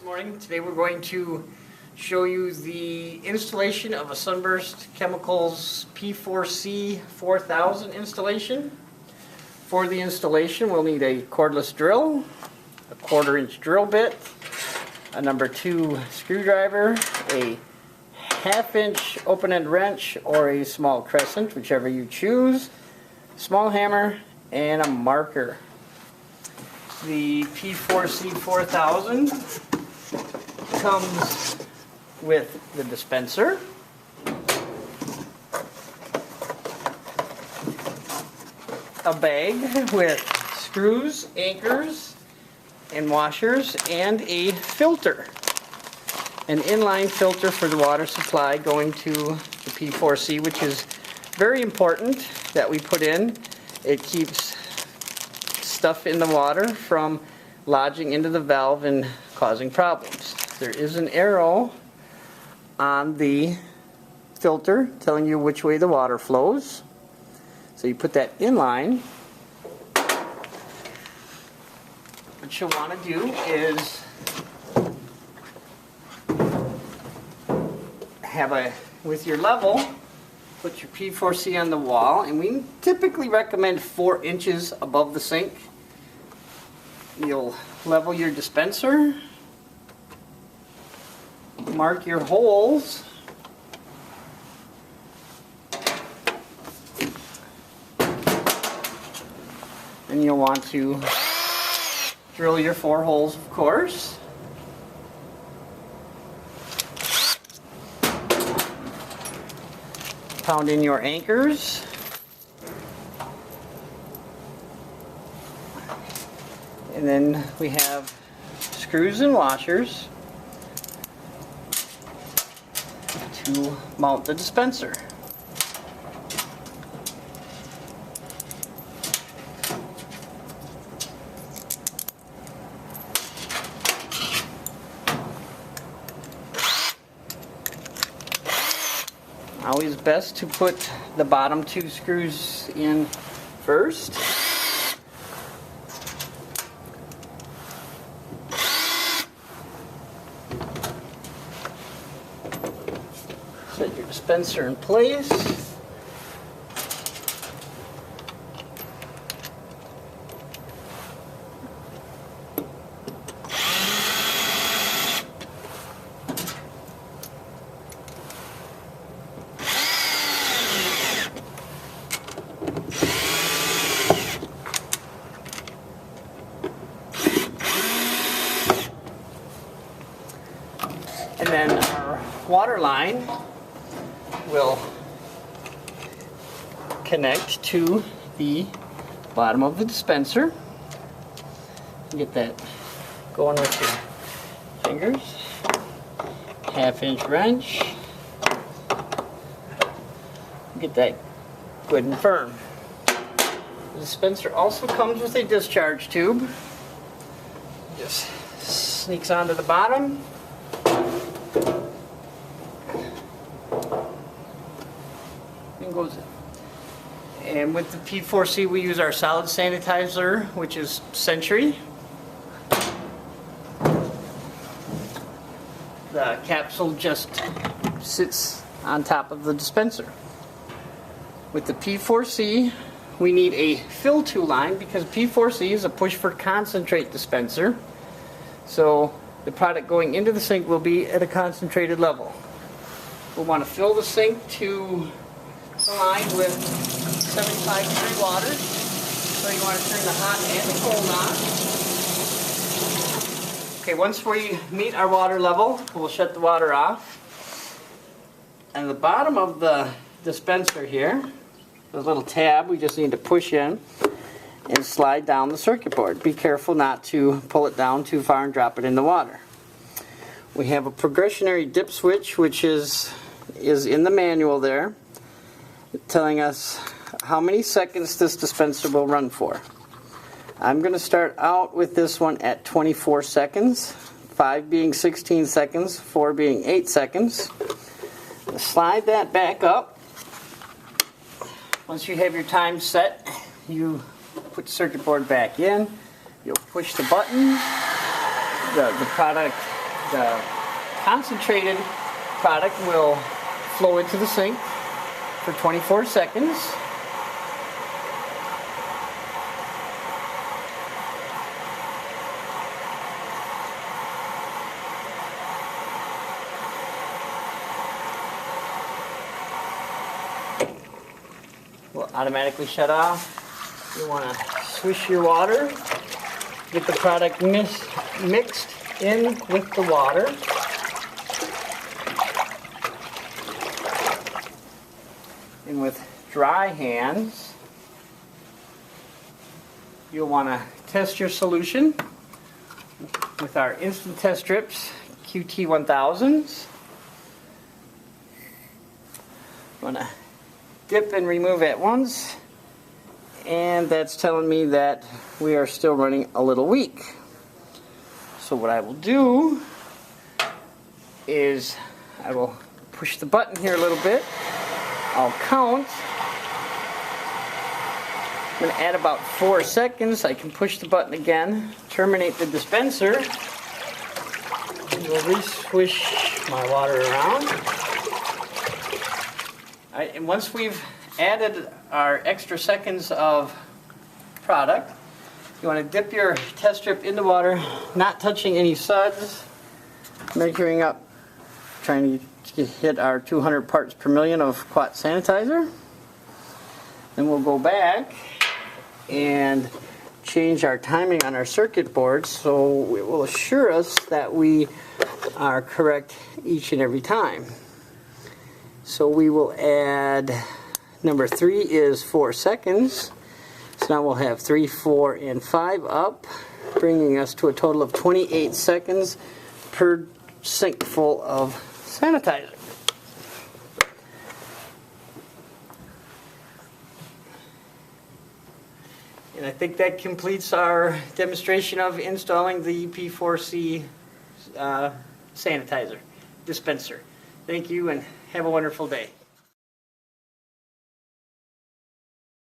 Good morning. Today we're going to show you the installation of a Sunburst Chemicals P4C 4000 installation. For the installation we'll need a cordless drill, a 1/4 inch drill bit, a number 2 screwdriver, a 1/2 inch open-end wrench or a small crescent, whichever you choose, small hammer, and a marker. The P4C 4000 comes with the dispenser, a bag with screws, anchors, and washers, and a filter. An inline filter for the water supply going to the P4C, which is very important that we put in. It keeps stuff in the water from lodging into the valve and causing problems. There is an arrow on the filter telling you which way the water flows. So you put that in line. What you'll want to do is with your level, put your P4C on the wall, and we typically recommend 4 inches above the sink. You'll level your dispenser, mark your holes, and you'll want to drill your 4 holes, of course. Pound in your anchors. And then we have screws and washers to mount the dispenser. Always best to put the bottom 2 screws in first. Set your dispenser in place. And then our water line will connect to the bottom of the dispenser. Get that going with your fingers. 1/2 inch wrench. Get that good and firm. The dispenser also comes with a discharge tube. Just sneaks onto the bottom. Goes in. And with the P4C we use our solid sanitizer, which is Century. The capsule just sits on top of the dispenser. With the P4C we need a fill to line because P4C is a push for concentrate dispenser. So the product going into the sink will be at a concentrated level. We'll want to fill the sink to the line with 75 degree water. So you want to turn the hot and the cold on. Okay, once we meet our water level, we'll shut the water off. And the bottom of the dispenser here, there's a little tab we just need to push in and slide down the circuit board. Be careful not to pull it down too far and drop it in the water. We have a progressionary dip switch, which is in the manual there, telling us how many seconds this dispenser will run for. I'm going to start out with this one at 24 seconds, 5 being 16 seconds, 4 being 8 seconds. Slide that back up. Once you have your time set, you put the circuit board back in, you'll push the button, the product the concentrated product will flow into the sink for 24 seconds. Will automatically shut off. You want to swish your water, get the product mixed in with the water. And with dry hands, you'll want to test your solution with our instant test strips, QT 1000s. You want to dip and remove at once, and that's telling me that we are still running a little weak. So what I will do is I will push the button here a little bit. I'll count. I'm going to add about 4 seconds. I can push the button again, terminate the dispenser, and we'll re-swish my water around. All right, and once we've added our extra seconds of product, you want to dip your test strip in the water, not touching any suds, measuring up, trying to hit our 200 parts per million of QUAT sanitizer. Then we'll go back and change our timing on our circuit board so it will assure us that we are correct each and every time. So we will add, number 3 is 4 seconds. So now we'll have 3, 4, and 5 up, bringing us to a total of 28 seconds per sink full of sanitizer. And I think that completes our demonstration of installing the P4C sanitizer dispenser. Thank you and have a wonderful day.